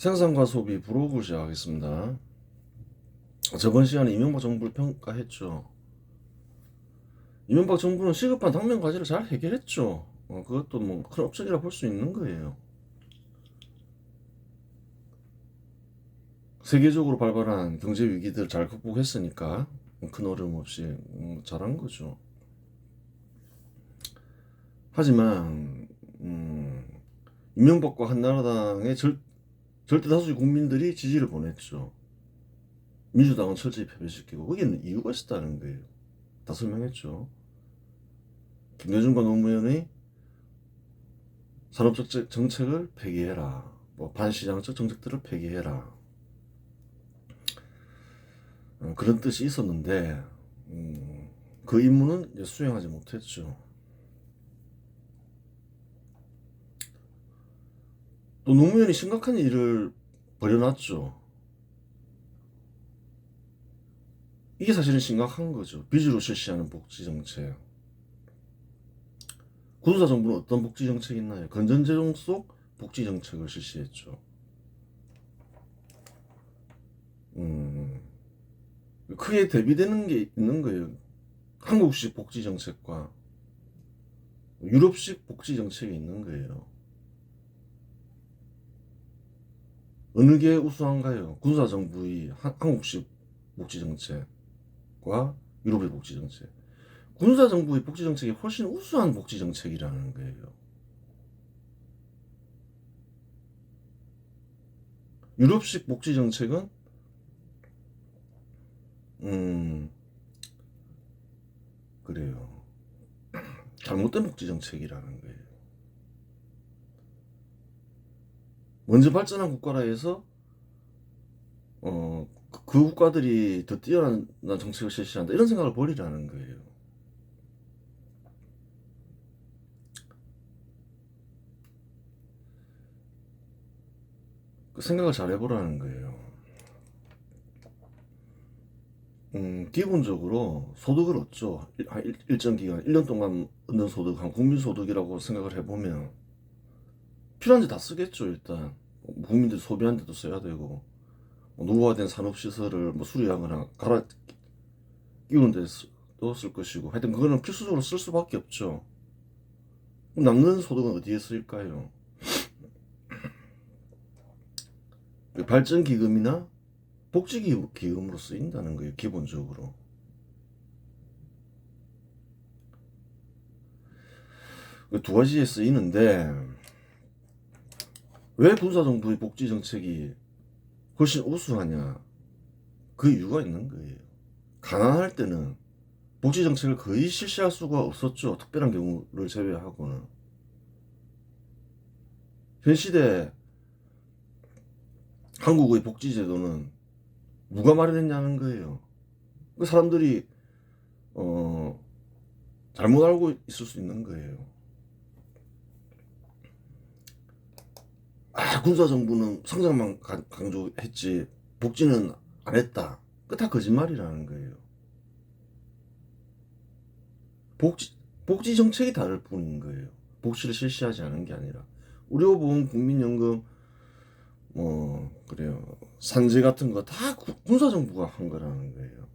생산과 소비 브로그를 시작하겠습니다. 저번 시간에 이명박 정부를 평가했죠. 이명박 정부는 시급한 당면 과제를 잘 해결했죠. 그것도 뭐 큰 업적이라 볼 수 있는 거예요. 세계적으로 발발한 경제 위기들 잘 극복했으니까 큰 어려움 없이 잘한 거죠. 하지만 이명박과 한나라당의 절대 다수의 국민들이 지지를 보냈죠. 민주당은 철저히 패배시키고 거기는 이유가 있었다는 거예요. 다 설명했죠. 김대중과 노무현의 산업적 정책을 폐기해라. 뭐 반시장적 정책들을 폐기해라. 그런 뜻이 있었는데 그 임무는 수행하지 못했죠. 또 노무현이 심각한 일을 벌여놨죠. 이게 사실은 심각한 거죠. 빚으로 실시하는 복지정책. 군사정부는 어떤 복지정책이 있나요? 건전재정 속 복지정책을 실시했죠. 크게 대비되는 게 있는 거예요. 한국식 복지정책과 유럽식 복지정책이 있는 거예요. 어느 게 우수한가요? 군사정부의 한국식 복지정책과 유럽의 복지정책. 군사정부의 복지정책이 훨씬 우수한 복지정책이라는 거예요. 유럽식 복지정책은 그래요. 잘못된 복지정책이라는 거예요. 먼저 발전한 국가라 해서 그 국가들이 더 뛰어난 정책을 실시한다 이런 생각을 버리라는 거예요. 그 생각을 잘 해보라는 거예요. 기본적으로 소득을 얻죠. 한 일정 기간, 1년 동안 얻는 소득, 한 국민소득이라고 생각을 해보면 필요한 데 다 쓰겠죠. 일단 국민들 소비하는 데도 써야 되고 노후화된 산업시설을 뭐 수리하거나 갈아 끼우는 데도 쓸 것이고 하여튼 그거는 필수적으로 쓸 수밖에 없죠. 그럼 남는 소득은 어디에 쓰일까요? 발전기금이나 복지기금으로 쓰인다는 거예요. 기본적으로. 두 가지에 쓰이는데 왜 군사정부의 복지정책이 훨씬 우수하냐? 그 이유가 있는 거예요. 가난할 때는 복지정책을 거의 실시할 수가 없었죠. 특별한 경우를 제외하고는. 현 시대 한국의 복지제도는 누가 마련했냐는 거예요. 그 사람들이 잘못 알고 있을 수 있는 거예요. 군사정부는 성장만 강조했지 복지는 안 했다. 그 다 거짓말이라는 거예요. 복지 정책이 다를 뿐인 거예요. 복지를 실시하지 않은 게 아니라 의료보험, 국민연금, 뭐 그래요. 산재 같은 거 다 군사정부가 한 거라는 거예요.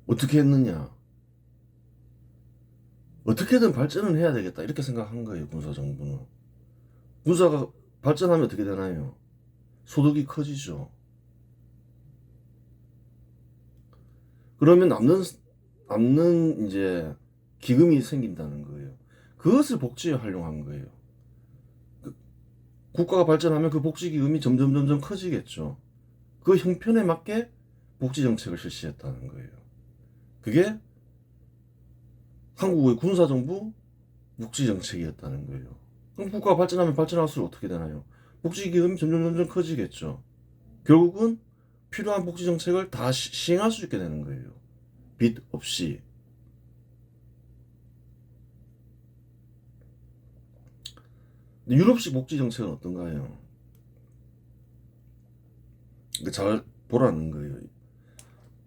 어떻게 했느냐? 어떻게든 발전은 해야 되겠다 이렇게 생각한 거예요. 군사정부는. 군사가 발전하면 어떻게 되나요? 소득이 커지죠. 그러면 남는 이제 기금이 생긴다는 거예요. 그것을 복지에 활용한 거예요. 그 국가가 발전하면 그 복지 기금이 점점 커지겠죠. 그 형편에 맞게 복지 정책을 실시했다는 거예요. 그게 한국의 군사정부 복지 정책이었다는 거예요. 그럼 국가가 발전하면 발전할수록 어떻게 되나요? 복지 기금이 점점 커지겠죠. 결국은 필요한 복지 정책을 다 시행할 수 있게 되는 거예요. 빚 없이. 유럽식 복지 정책은 어떤가요? 잘 보라는 거예요.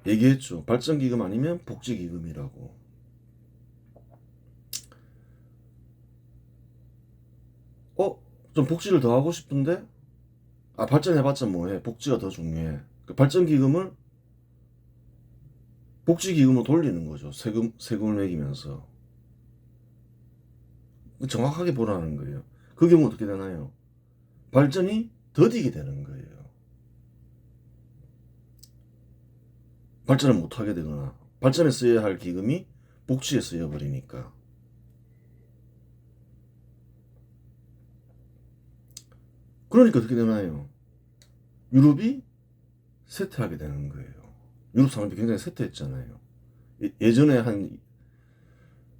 얘기했죠. 발전기금 아니면 복지기금이라고. 좀 복지를 더 하고 싶은데, 발전해봤자 뭐해. 복지가 더 중요해. 그 발전기금을 복지기금으로 돌리는 거죠. 세금을 매기면서. 정확하게 보라는 거예요. 그 경우 어떻게 되나요? 발전이 더디게 되는 거예요. 발전을 못하게 되거나, 발전에 써야 할 기금이 복지에 쓰여버리니까. 그러니까 어떻게 되나요? 유럽이 쇠퇴하게 되는 거예요. 유럽 산업이 굉장히 쇠퇴했잖아요. 예전에 한 2,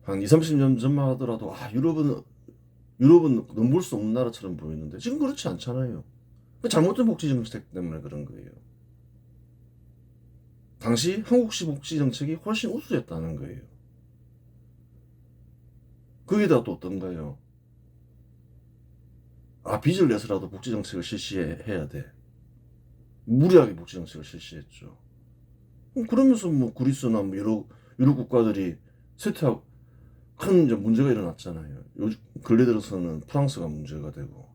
30년 전만 하더라도, 유럽은 넘볼 수 없는 나라처럼 보이는데, 지금 그렇지 않잖아요. 잘못된 복지 정책 때문에 그런 거예요. 당시 한국식 복지 정책이 훨씬 우수했다는 거예요. 거기다 또 어떤가요? 빚을 내서라도 복지 정책을 실시해야 돼. 무리하게 복지 정책을 실시했죠. 그러면서 뭐 그리스나 뭐 유럽 국가들이 쇠퇴하고 큰 이제 문제가 일어났잖아요. 요즘 근래 들어서는 프랑스가 문제가 되고.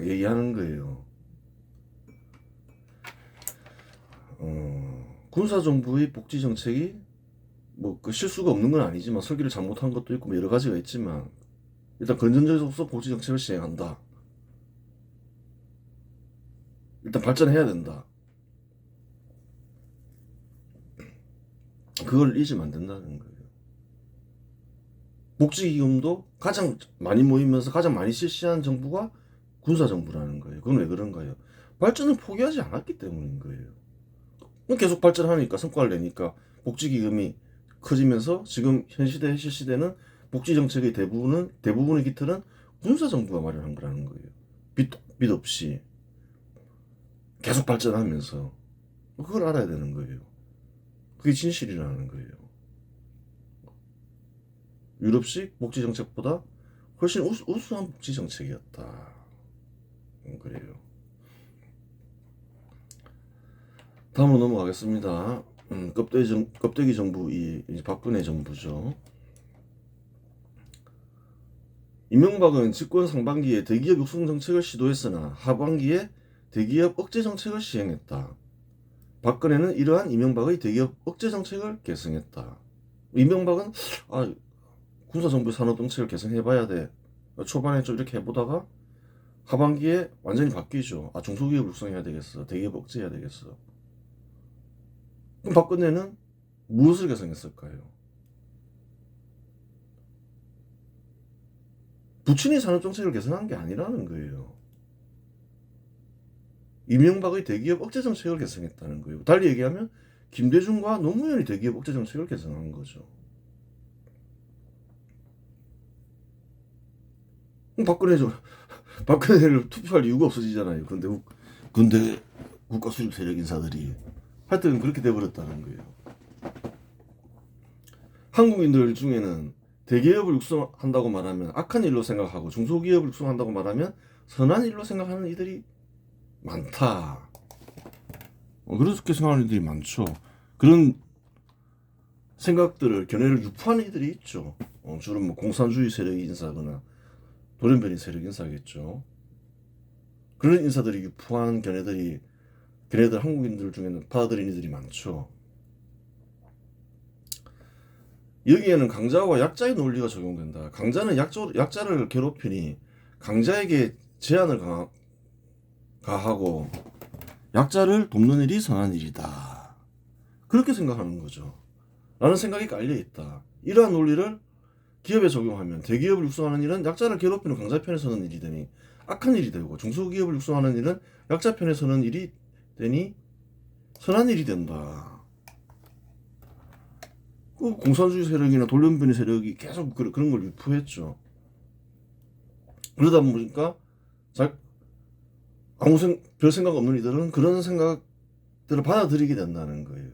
얘기하는 거예요. 군사정부의 복지 정책이 뭐 그 실수가 없는 건 아니지만 설계를 잘못한 것도 있고 뭐 여러 가지가 있지만 일단 건전지로서 복지 정책을 시행한다. 일단 발전해야 된다. 그걸 잊으면 안 된다는 거예요. 복지기금도 가장 많이 모이면서 가장 많이 실시한 정부가 군사정부라는 거예요. 그건 왜 그런가요? 발전을 포기하지 않았기 때문인 거예요. 계속 발전하니까 성과를 내니까 복지기금이 커지면서 지금 현 시대 실시되는 복지정책의 대부분의 기틀은 군사정부가 마련한 거라는 거예요. 빚 없이 계속 발전하면서 그걸 알아야 되는 거예요. 그게 진실이라는 거예요. 유럽식 복지정책보다 훨씬 우수한 복지정책이었다. 그래요. 다음으로 넘어가겠습니다. 껍데기 정부, 이 박근혜 정부죠. 이명박은 집권 상반기에 대기업 육성 정책을 시도했으나 하반기에 대기업 억제 정책을 시행했다. 박근혜는 이러한 이명박의 대기업 억제 정책을 계승했다. 이명박은 군사정부 산업정책을 개선해봐야 돼. 초반에 좀 이렇게 해보다가 하반기에 완전히 바뀌죠. 중소기업 육성해야 되겠어. 대기업 억제해야 되겠어. 그럼 박근혜는 무엇을 개선했을까요? 부친이 산업정책을 개선한 게 아니라는 거예요. 이명박의 대기업 억제 정책을 개선했다는 거예요. 달리 얘기하면 김대중과 노무현이 대기업 억제 정책을 개선한 거죠. 박근혜를 투표할 이유가 없어지잖아요. 근데 국가 수립 세력 인사들이 하여튼 그렇게 돼버렸다는 거예요. 한국인들 중에는 대기업을 육성한다고 말하면 악한 일로 생각하고 중소기업을 육성한다고 말하면 선한 일로 생각하는 이들이 많다. 그렇게 생각하는 이들이 많죠. 그런 생각들을 견해를 유포하는 이들이 있죠. 주로 뭐 공산주의 세력 인사거나 돌연변이 세력 인사겠죠. 그런 인사들이 유포한 걔네들 한국인들 중에는 받아들이는 이들이 많죠. 여기에는 강자와 약자의 논리가 적용된다. 강자는 약자를 괴롭히니 강자에게 제한을 가하고 약자를 돕는 일이 선한 일이다. 그렇게 생각하는 거죠. 라는 생각이 깔려있다. 이러한 논리를 기업에 적용하면 대기업을 육성하는 일은 약자를 괴롭히는 강자 편에 서는 일이 되니 악한 일이 되고 중소기업을 육성하는 일은 약자 편에 서는 일이 되니 선한 일이 된다. 공산주의 세력이나 돌연변이 세력이 계속 그런 걸 유포했죠. 그러다 보니까 별 생각 없는 이들은 그런 생각들을 받아들이게 된다는 거예요.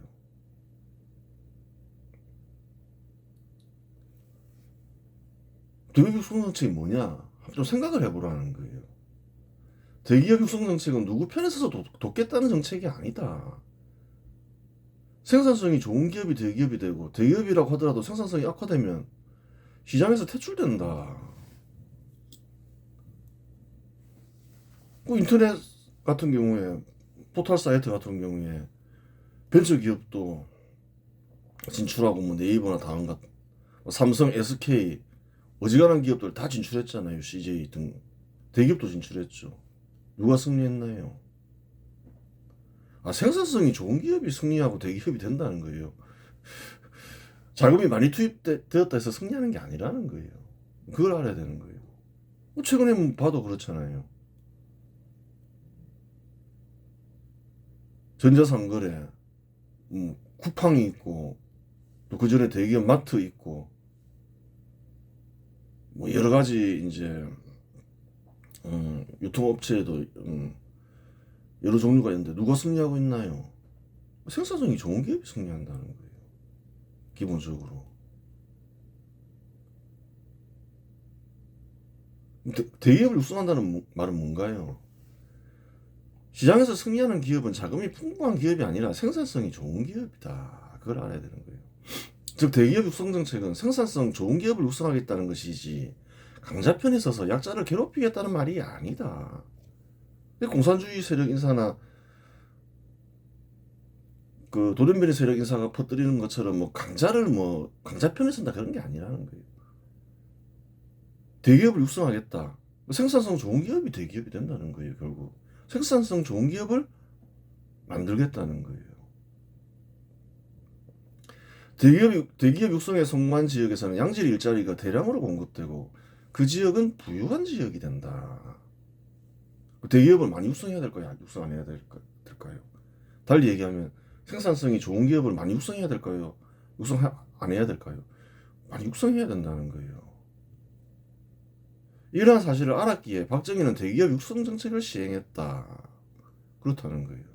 대기업 육성 정책이 뭐냐? 좀 생각을 해보라는 거예요. 대기업 육성 정책은 누구 편에 서서 돕겠다는 정책이 아니다. 생산성이 좋은 기업이 대기업이 되고, 대기업이라고 하더라도 생산성이 악화되면 시장에서 퇴출된다. 그 인터넷 같은 경우에, 포털 사이트 같은 경우에 벤처 기업도 진출하고, 뭐 네이버나 다음 같은 삼성, SK 어지간한 기업들 다 진출했잖아요. CJ 등 대기업도 진출했죠. 누가 승리했나요? 생산성이 좋은 기업이 승리하고 대기업이 된다는 거예요. 자금이 많이 투입되었다 해서 승리하는 게 아니라는 거예요. 그걸 알아야 되는 거예요. 최근에 봐도 그렇잖아요. 전자상거래, 쿠팡이 있고, 또 그 전에 대기업 마트 있고, 뭐 여러 가지 이제 유통업체에도 여러 종류가 있는데 누가 승리하고 있나요? 생산성이 좋은 기업이 승리한다는 거예요. 기본적으로. 대기업을 육성한다는 말은 뭔가요? 시장에서 승리하는 기업은 자금이 풍부한 기업이 아니라 생산성이 좋은 기업이다. 그걸 알아야 되는 거예요. 즉 대기업 육성 정책은 생산성 좋은 기업을 육성하겠다는 것이지, 강자편에 서서 약자를 괴롭히겠다는 말이 아니다. 공산주의 세력 인사나 그 돌연변이 세력 인사가 퍼뜨리는 것처럼 강자편에 선다 그런 게 아니라는 거예요. 대기업을 육성하겠다. 생산성 좋은 기업이 대기업이 된다는 거예요. 결국 생산성 좋은 기업을 만들겠다는 거예요. 대기업 육성에 성공한 지역에서는 양질 일자리가 대량으로 공급되고, 그 지역은 부유한 지역이 된다. 대기업을 많이 육성해야 될까요? 육성 안 해야 될까요? 달리 얘기하면 생산성이 좋은 기업을 많이 육성해야 될까요? 육성 안 해야 될까요? 많이 육성해야 된다는 거예요. 이러한 사실을 알았기에 박정희는 대기업 육성 정책을 시행했다. 그렇다는 거예요.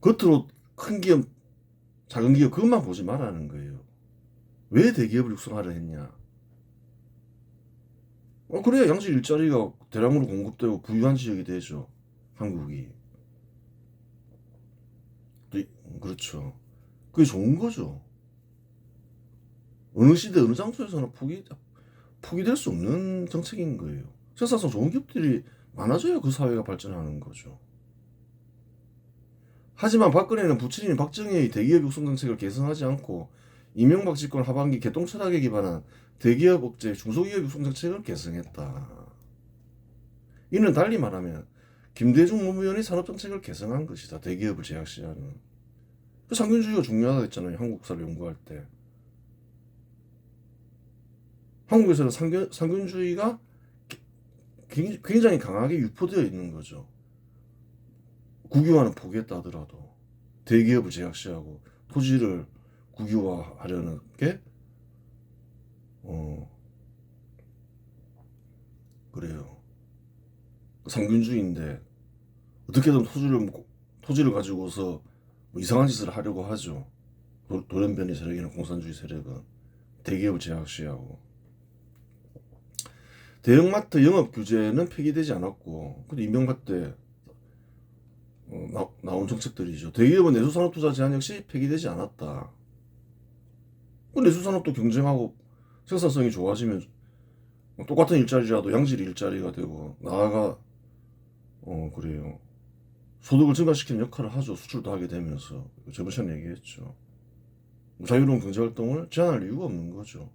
겉으로 큰 기업, 작은 기업 그것만 보지 말라는 거예요. 왜 대기업을 육성하려 했냐? 그래야 양질 일자리가 대량으로 공급되고 부유한 지역이 되죠. 한국이. 그렇죠. 그게 좋은 거죠. 어느 시대 어느 장소에서나 포기될 수 없는 정책인 거예요. 생산성 좋은 기업들이 많아져야 그 사회가 발전하는 거죠. 하지만 박근혜는 부친인 박정희의 대기업 육성 정책을 개선하지 않고 이명박 집권 하반기 개똥 철학에 기반한 대기업 억제 중소기업 육성 정책을 개선했다. 이는 달리 말하면 김대중 노무현이 산업정책을 개선한 것이다. 대기업을 제약시하는. 상균주의가 중요하다고 했잖아요. 한국사를 연구할 때. 한국에서는 상균주의가 굉장히 강하게 유포되어 있는 거죠. 국유화는 포기했다 하더라도 대기업을 제약시하고 토지를 국유화하려는 게 그래요. 상균주의인데 어떻게든 토지를 가지고서 이상한 짓을 하려고 하죠. 돌연변이 세력이나 공산주의 세력은 대기업을 제약시하고. 대형마트 영업 규제는 폐기되지 않았고, 근데 이명박 때 나온 정책들이죠. 대기업은 내수산업 투자 제한 역시 폐기되지 않았다. 내수산업도 경쟁하고 생산성이 좋아지면 똑같은 일자리라도 양질 일자리가 되고, 나아가 그래요. 소득을 증가시키는 역할을 하죠. 수출도 하게 되면서. 저번 시간에 얘기했죠. 자유로운 경제활동을 제한할 이유가 없는 거죠.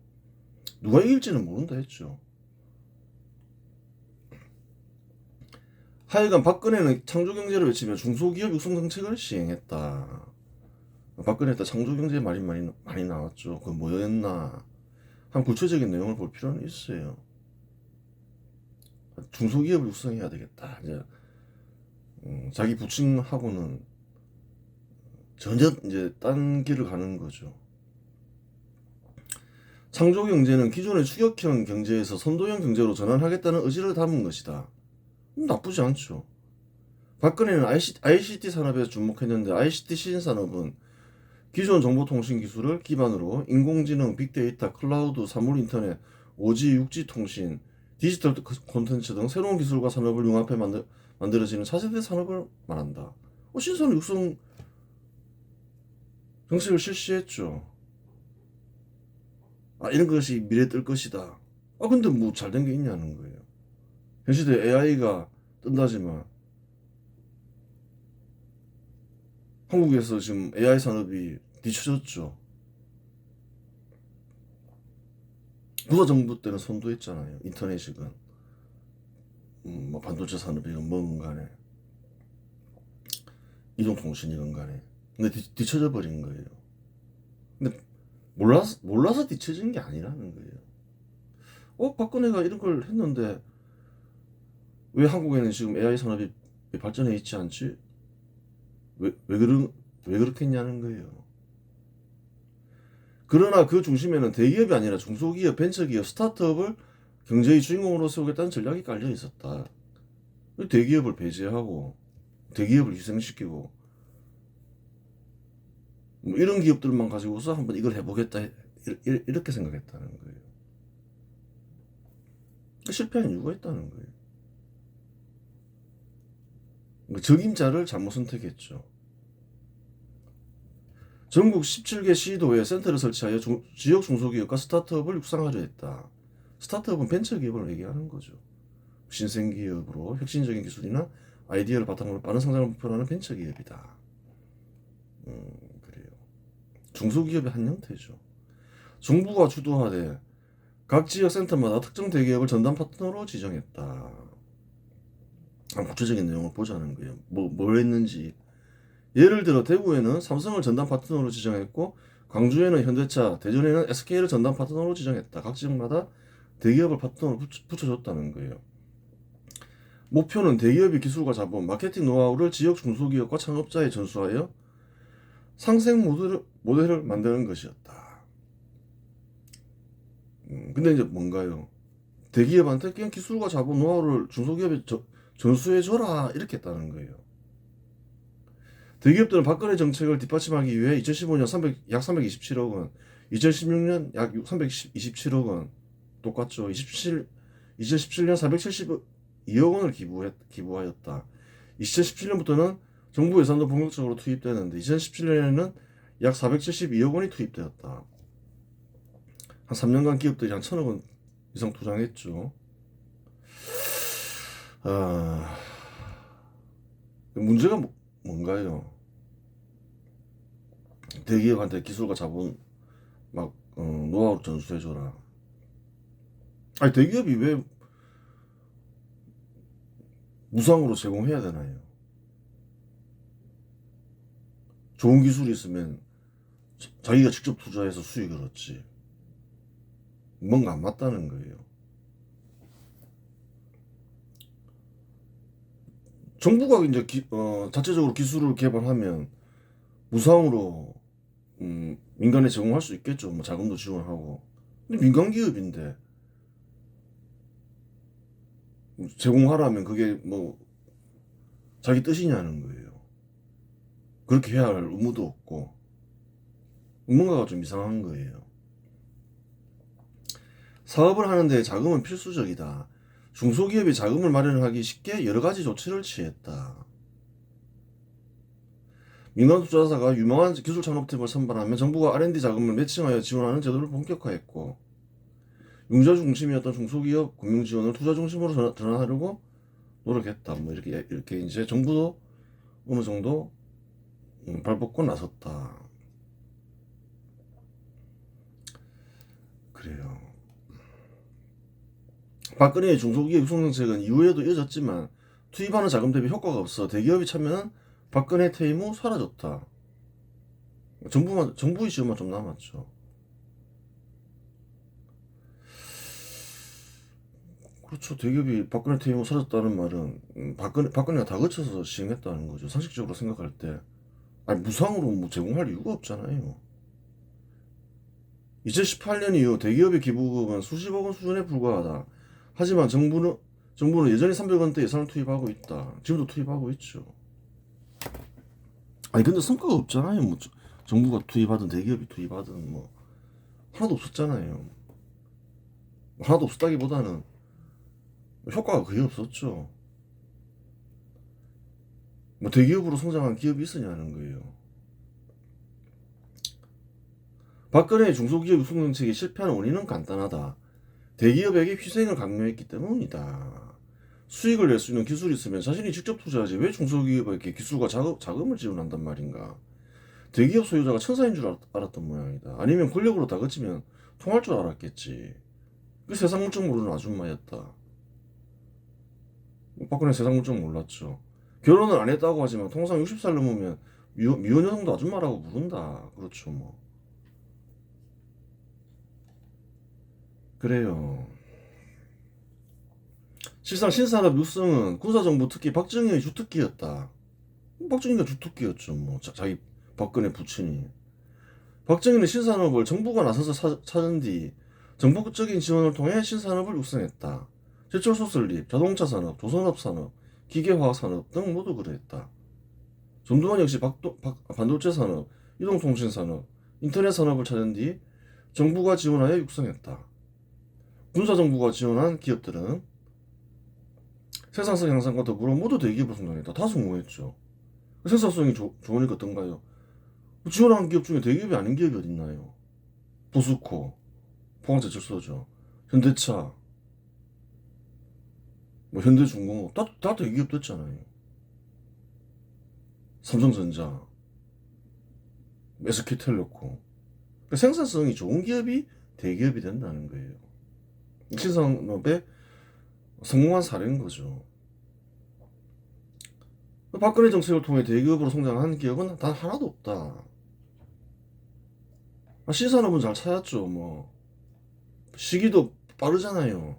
누가 이길지는 모른다 했죠. 하여간 박근혜는 창조경제를 외치며 중소기업 육성 정책을 시행했다. 박근혜 때 창조경제 말이 많이 나왔죠. 그 뭐였나. 한 구체적인 내용을 볼 필요는 있어요. 중소기업을 육성해야 되겠다. 이제 자기 부친하고는 전혀 이제 딴 길을 가는 거죠. 창조경제는 기존의 추격형 경제에서 선도형 경제로 전환하겠다는 의지를 담은 것이다. 나쁘지 않죠. 박근혜는 ICT 산업에 주목했는데, ICT 신산업은 기존 정보통신 기술을 기반으로 인공지능, 빅데이터, 클라우드, 사물인터넷, 5G, 6G 통신, 디지털 콘텐츠 등 새로운 기술과 산업을 융합해 만들어지는 차세대 산업을 말한다. 신선한 육성 정책을 실시했죠. 이런 것이 미래에 뜰 것이다. 근데 뭐 잘 된 게 있냐는 거예요. 현 시대에 AI가 뜬다지만 한국에서 지금 AI 산업이 뒤처졌죠. 누가 정부 때는 선도했잖아요. 인터넷이건 뭐 반도체 산업이건 뭐건 간에 이동통신이건 간에. 근데 뒤처져 버린 거예요. 근데 몰라서 뒤처진 게 아니라는 거예요. 박근혜가 이런 걸 했는데 왜 한국에는 지금 AI 산업이 발전해 있지 않지? 왜 그렇겠냐는 거예요. 그러나 그 중심에는 대기업이 아니라 중소기업, 벤처기업, 스타트업을 경제의 주인공으로 세우겠다는 전략이 깔려 있었다. 대기업을 배제하고 대기업을 희생시키고 뭐 이런 기업들만 가지고서 한번 이걸 해보겠다 이렇게 생각했다는 거예요. 실패한 이유가 있다는 거예요. 적임자를 잘못 선택했죠. 전국 17개 시도에 센터를 설치하여 지역 중소기업과 스타트업을 육성하려 했다. 스타트업은 벤처기업을 얘기하는 거죠. 신생기업으로 혁신적인 기술이나 아이디어를 바탕으로 빠른 성장을 목표로 하는 벤처기업이다. 그래요. 중소기업의 한 형태죠. 정부가 주도하되 각 지역 센터마다 특정 대기업을 전담 파트너로 지정했다. 구체적인 내용을 보자는 거예요. 뭘 했는지. 예를 들어 대구에는 삼성을 전담 파트너로 지정했고 광주에는 현대차, 대전에는 SK를 전담 파트너로 지정했다. 각 지역마다 대기업을 파트너로 붙여줬다는 거예요. 목표는 대기업의 기술과 자본, 마케팅 노하우를 지역 중소기업과 창업자에 전수하여 상생 모델을 만드는 것이었다. 근데 이제 뭔가요? 대기업한테 그냥 기술과 자본 노하우를 중소기업에 전수해줘라 이렇게 했다는 거예요. 대기업들은 박근혜 정책을 뒷받침하기 위해 2015년 약 327억 원, 2016년 약 327억 원, 똑같죠. 2017년 472억 원을 기부하였다. 2017년부터는 정부 예산도 본격적으로 투입되는데 2017년에는 약 472억 원이 투입되었다. 한 3년간 기업들이 한 1,000억 원 이상 투자했죠. 문제가 뭔가요? 대기업한테 기술과 자본 노하우를 전수해줘라. 대기업이 왜 무상으로 제공해야 되나요? 좋은 기술이 있으면 자기가 직접 투자해서 수익을 얻지. 뭔가 안 맞다는 거예요. 정부가 이제 자체적으로 기술을 개발하면 무상으로 민간에 제공할 수 있겠죠. 뭐 자금도 지원하고. 근데 민간 기업인데 제공하라면 그게 뭐 자기 뜻이냐는 거예요. 그렇게 해야 할 의무도 없고 뭔가가 좀 이상한 거예요. 사업을 하는데 자금은 필수적이다. 중소기업이 자금을 마련하기 쉽게 여러 가지 조치를 취했다. 민간 투자사가 유망한 기술 창업팀을 선발하면 정부가 R&D 자금을 매칭하여 지원하는 제도를 본격화했고 융자 중심이었던 중소기업 금융 지원을 투자 중심으로 전환하려고 노력했다. 뭐 이렇게 이제 정부도 어느 정도 발벗고 나섰다. 그래요. 박근혜의 중소기업 육성 정책은 이후에도 이어졌지만 투입하는 자금 대비 효과가 없어 대기업이 참여는 박근혜 퇴임 후 사라졌다. 정부의 지원만 좀 남았죠. 그렇죠. 대기업이 박근혜 퇴임 후 사라졌다는 말은 박근혜가 다 거쳐서 시행했다는 거죠. 상식적으로 생각할 때. 무상으로 뭐 제공할 이유가 없잖아요. 2018년 이후 대기업의 기부금은 수십억 원 수준에 불과하다. 하지만 정부는 여전히 300원대 예산을 투입하고 있다. 지금도 투입하고 있죠. 근데 성과가 없잖아요. 뭐 정부가 투입하든 대기업이 투입하든 뭐 하나도 없었잖아요. 하나도 없었다기보다는 효과가 거의 없었죠. 뭐 대기업으로 성장한 기업이 있으냐는 거예요. 박근혜의 중소기업 육성 정책이 실패한 원인은 간단하다. 대기업에게 희생을 강요했기 때문이다. 수익을 낼 수 있는 기술이 있으면 자신이 직접 투자하지 왜 중소기업에게 기술과 자금을 지원한단 말인가. 대기업 소유자가 천사인 줄 알았던 모양이다. 아니면 권력으로 다그치면 통할 줄 알았겠지. 그 세상 물정 모르는 아줌마였다. 박근혜 세상 물정 몰랐죠. 결혼을 안 했다고 하지만 통상 60살 넘으면 미혼 여성도 아줌마라고 부른다. 그렇죠 뭐. 그래요. 실상 신산업 육성은 군사정부 특히 박정희의 주특기였다. 박정희가 주특기였죠 뭐. 자기 박근혜 부친이. 박정희는 신산업을 정부가 나서서 찾은 뒤 정부적인 지원을 통해 신산업을 육성했다. 제철소 설립, 자동차 산업, 조선업 산업, 기계화학 산업 등 모두 그랬다. 전두환 역시 반도체 산업, 이동통신 산업, 인터넷 산업을 찾은 뒤 정부가 지원하여 육성했다. 군사정부가 지원한 기업들은 생산성 향상과 더불어 모두 대기업으로 성장했다. 다 성공했죠. 생산성이 좋으니까 어떤가요? 지원한 기업 중에 대기업이 아닌 기업이 어딨나요? 포스코, 포항제철소죠. 현대차, 뭐 현대중공업 다 대기업 됐잖아요. 삼성전자, SK텔레콤. 그러니까 생산성이 좋은 기업이 대기업이 된다는 거예요. 신산업에 성공한 사례인 거죠. 박근혜 정책을 통해 대기업으로 성장한 기업은 단 하나도 없다. 신산업은 잘 찾았죠. 뭐 시기도 빠르잖아요.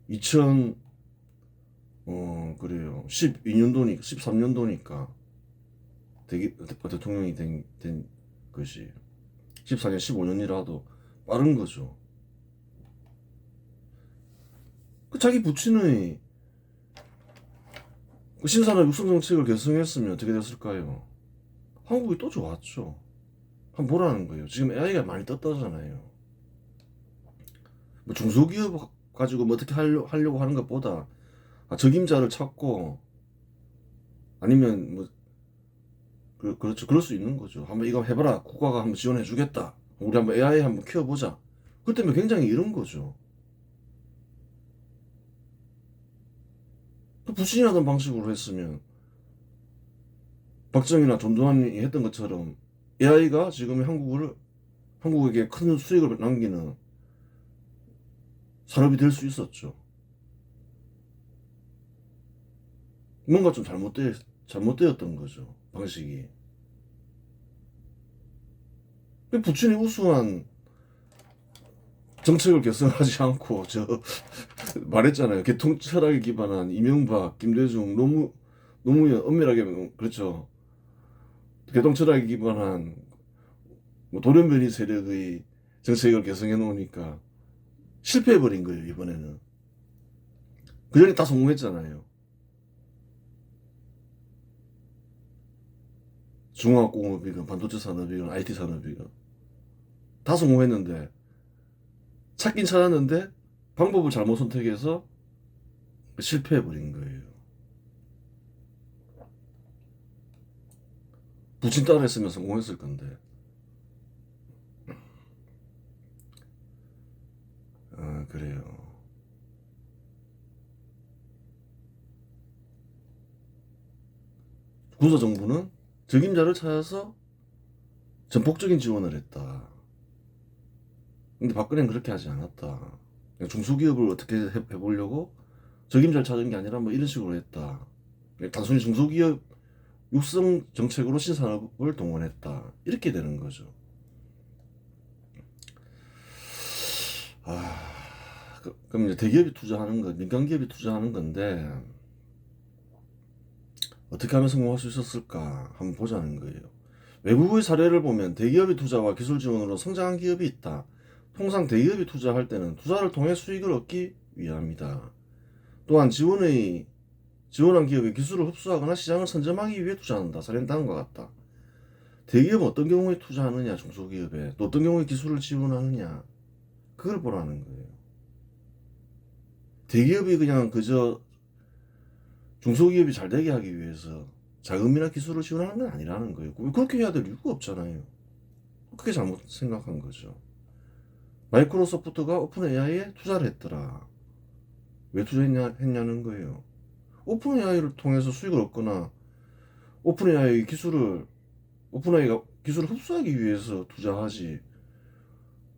2000 그래요. 12년도니까 13년도니까 대통령이 된 것이 14년 15년이라도 빠른 거죠. 그 자기 부친의 그 신산업 육성 정책을 개성했으면 어떻게 됐을까요? 한국이 또 좋았죠. 한번 보라는 거예요. 지금 AI가 많이 떴다잖아요. 뭐 중소기업 가지고 뭐 어떻게 하려고 하는 것보다 적임자를 찾고 아니면 뭐 그렇죠. 그럴 수 있는 거죠. 한번 이거 해봐라. 국가가 한번 지원해 주겠다. 우리 한번 AI 한번 키워보자. 그때면 굉장히 이런 거죠. 부신이라던 방식으로 했으면 박정희나 전두환이 했던 것처럼 AI가 지금 한국에게 큰 수익을 남기는 산업이 될 수 있었죠. 뭔가 좀 잘못되었던 거죠. 방식이. 부친이 우수한 정책을 개선하지 않고 말했잖아요. 개통 철학에 기반한 이명박, 김대중, 노무현 엄밀하게 그렇죠. 개통 철학에 기반한 뭐 돌연변이 세력의 정책을 개선해 놓으니까 실패해 버린 거예요. 이번에는. 그 전에 다 성공했잖아요. 중화학공업이건 반도체 산업이건 IT 산업이건 다 성공했는데 찾긴 찾았는데 방법을 잘못 선택해서 실패해 버린 거예요. 부친 따라 했으면 성공했을 건데. 그래요. 군사정부는 적임자를 찾아서 전폭적인 지원을 했다. 근데 박근혜는 그렇게 하지 않았다. 중소기업을 어떻게 해보려고 적임자를 찾은 게 아니라 뭐 이런 식으로 했다. 단순히 중소기업 육성 정책으로 신산업을 동원했다. 이렇게 되는 거죠. 그럼 이제 대기업이 투자하는 거, 민간기업이 투자하는 건데 어떻게 하면 성공할 수 있었을까 한번 보자는 거예요. 외국의 사례를 보면 대기업이 투자와 기술 지원으로 성장한 기업이 있다. 통상 대기업이 투자할 때는 투자를 통해 수익을 얻기 위함이다. 또한 지원한 기업의 기술을 흡수하거나 시장을 선점하기 위해 투자한다. 사례는 다음과 같다. 대기업은 어떤 경우에 투자하느냐, 중소기업에 또 어떤 경우에 기술을 지원하느냐, 그걸 보라는 거예요. 대기업이 그냥 그저 중소기업이 잘 되게 하기 위해서 자금이나 기술을 지원하는 건 아니라는 거예요. 그렇게 해야 될 이유가 없잖아요. 그게 잘못 생각한 거죠. 마이크로소프트가 오픈 AI에 투자를 했더라. 왜 투자했냐는 거예요. 오픈 AI를 통해서 수익을 얻거나 오픈 AI가 기술을 흡수하기 위해서 투자하지,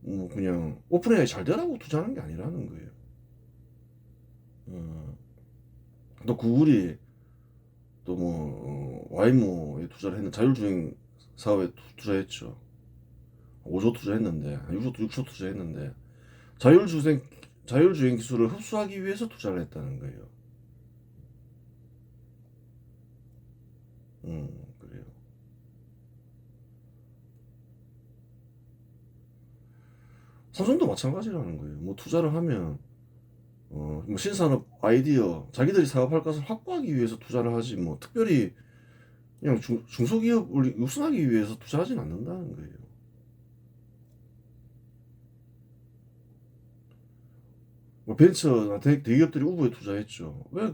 그냥 오픈 AI 잘 되라고 투자하는 게 아니라는 거예요. 또 구글이 또 와이모에 투자를 했는 자율주행 사업에 투자했죠. 5조 투자했는데, 6조 투자했는데, 자율주행 기술을 흡수하기 위해서 투자를 했다는 거예요. 그래요. 삼성도 마찬가지라는 거예요. 뭐 투자를 하면, 뭐 신산업 아이디어, 자기들이 사업할 것을 확보하기 위해서 투자를 하지, 뭐 특별히 그냥 중소기업을 육성하기 위해서 투자하진 않는다는 거예요. 뭐 벤처나 대기업들이 우부에 투자했죠. 왜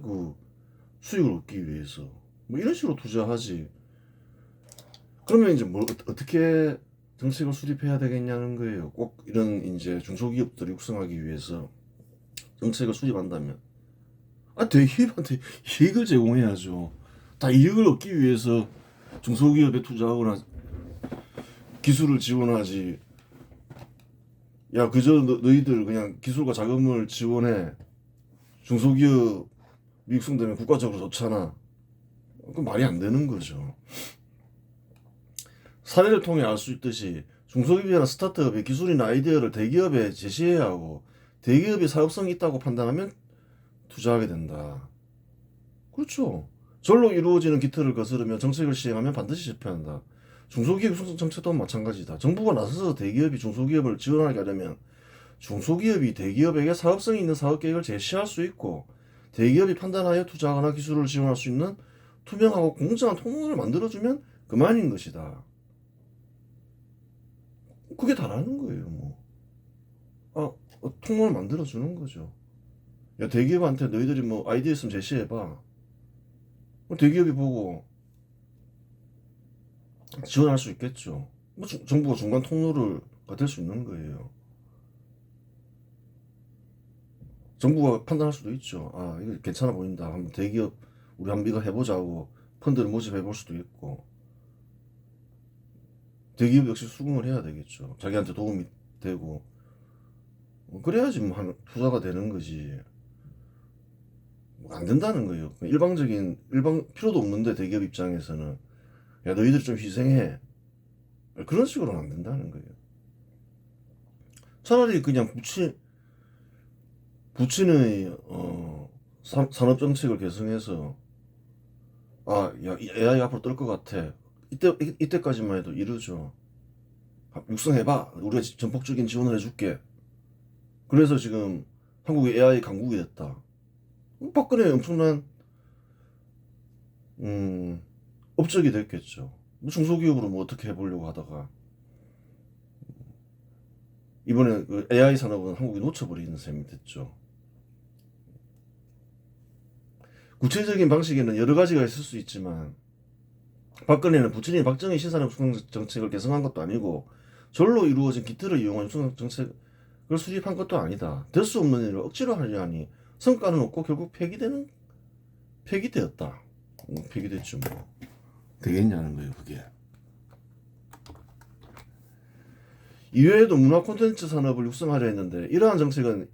수익을 얻기 위해서. 뭐 이런 식으로 투자하지. 그러면 이제 어떻게 정책을 수립해야 되겠냐는 거예요. 꼭 이런 이제 중소기업들을 육성하기 위해서 정책을 수립한다면. 대기업한테 이익을 제공해야죠. 다 이익을 얻기 위해서 중소기업에 투자하거나 기술을 지원하지. 야, 그저 너희들 그냥 기술과 자금을 지원해. 중소기업 육성되면 국가적으로 좋잖아. 그 말이 안 되는 거죠. 사례를 통해 알 수 있듯이 중소기업이나 스타트업이 기술이나 아이디어를 대기업에 제시해야 하고 대기업이 사업성이 있다고 판단하면 투자하게 된다. 그렇죠. 절로 이루어지는 기틀을 거스르며 정책을 시행하면 반드시 실패한다. 중소기업 육성 정책도 마찬가지다. 정부가 나서서 대기업이 중소기업을 지원하게 하려면 중소기업이 대기업에게 사업성이 있는 사업계획을 제시할 수 있고 대기업이 판단하여 투자하거나 기술을 지원할 수 있는 투명하고 공정한 통로를 만들어주면 그만인 것이다. 그게 다라는 거예요. 통로를 만들어주는 거죠. 야, 대기업한테 너희들이 뭐 아이디어 있으면 제시해봐. 대기업이 보고 지원할 수 있겠죠. 정부가 중간 통로가 될 수 있는 거예요. 정부가 판단할 수도 있죠. 이거 괜찮아 보인다. 한번 대기업 우리 한번 이거 해보자 하고 펀드를 모집해 볼 수도 있고. 대기업 역시 수긍을 해야 되겠죠. 자기한테 도움이 되고. 그래야지 투자가 되는 거지. 안 된다는 거예요. 필요도 없는데 대기업 입장에서는 야, 너희들 좀 희생해. 그런 식으로는 안 된다는 거예요. 차라리 그냥 부친의 산업 정책을 개성해서 야, AI 앞으로 뜰 것 같아. 이때까지만 해도 이러죠. 육성해봐. 우리가 전폭적인 지원을 해줄게. 그래서 지금 한국이 AI 강국이 됐다. 박근혜 엄청난 업적이 됐겠죠. 중소기업으로 어떻게 해보려고 하다가 이번에 그 AI 산업은 한국이 놓쳐버리는 셈이 됐죠. 구체적인 방식에는 여러 가지가 있을 수 있지만 박근혜는 부친이 박정희 신산업 육성 정책을 개성한 것도 아니고 절로 이루어진 기틀을 이용한 육성 정책을 수립한 것도 아니다. 될 수 없는 일을 억지로 하려 하니 성과는 없고 결국 폐기되었다. 폐기됐죠. 되겠냐는 거예요, 그게. 이외에도 문화 콘텐츠 산업을 육성하려 했는데 이러한 정책은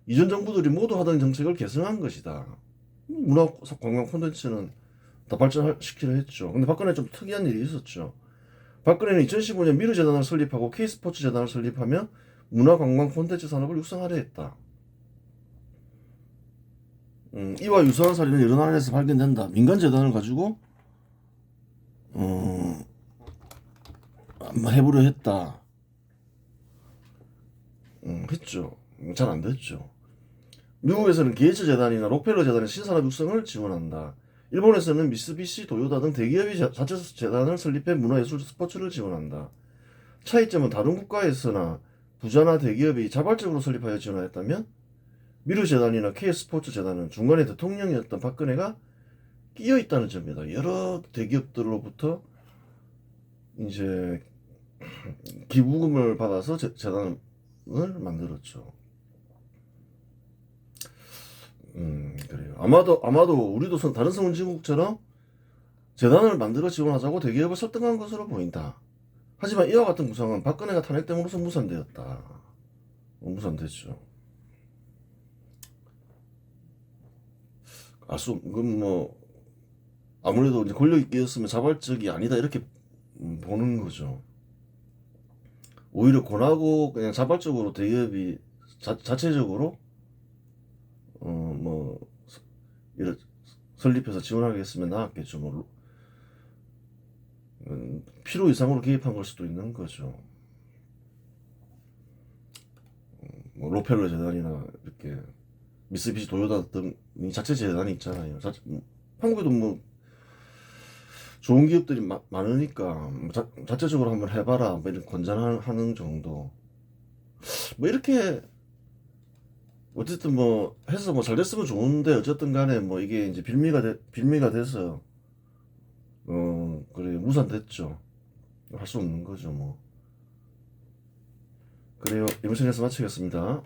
이전 정부들이 모두 하던 정책을 개선한 것이다. 문화 관광 콘텐츠는 다 발전시키려 했죠. 근데 박근혜 좀 특이한 일이 있었죠. 박근혜는 2015년 미르재단을 설립하고 K스포츠 재단을 설립하며 문화 관광 콘텐츠 산업을 육성하려 했다. 이와 유사한 사례는 여러 나라에서 발견된다. 민간 재단을 가지고 한번 해보려 했다. 했죠. 잘 안 됐죠. 미국에서는 게이츠 재단이나 록펠러 재단의 신산업 육성을 지원한다. 일본에서는 미쓰비시, 도요타 등 대기업이 자체 재단을 설립해 문화예술 스포츠를 지원한다. 차이점은 다른 국가에서나 부자나 대기업이 자발적으로 설립하여 지원하였다면 미르 재단이나 K스포츠 재단은 중간에 대통령이었던 박근혜가 끼어 있다는 점이다. 여러 대기업들로부터 이제 기부금을 받아서 재단을 만들었죠. 그래요. 아마도 우리도 다른 선진국처럼 재단을 만들어 지원하자고 대기업을 설득한 것으로 보인다. 하지만 이와 같은 구상은 박근혜가 탄핵됨으로써 무산되었다. 무산됐죠. 그건 뭐 아무래도 이제 권력이 끼었으면 자발적이 아니다 이렇게 보는 거죠. 오히려 권하고 그냥 자발적으로 대기업이 자체적으로 뭐 이런 설립해서 지원하겠으면 나았겠죠. 뭐 필요 이상으로 개입한 걸 수도 있는 거죠. 뭐 로펠러 재단이나 이렇게 미쓰비시 도요타 등 자체 재단이 있잖아요. 한국에도 뭐 좋은 기업들이 많으니까 뭐 자체적으로 한번 해봐라 뭐 이런 권장하는 정도. 뭐 이렇게 어쨌든 뭐 해서 뭐 잘 됐으면 좋은데 어쨌든 간에 뭐 이게 이제 빌미가 돼서 그래 무산됐죠. 할 수 없는 거죠 뭐. 그래요. 이번 시간에서 마치겠습니다.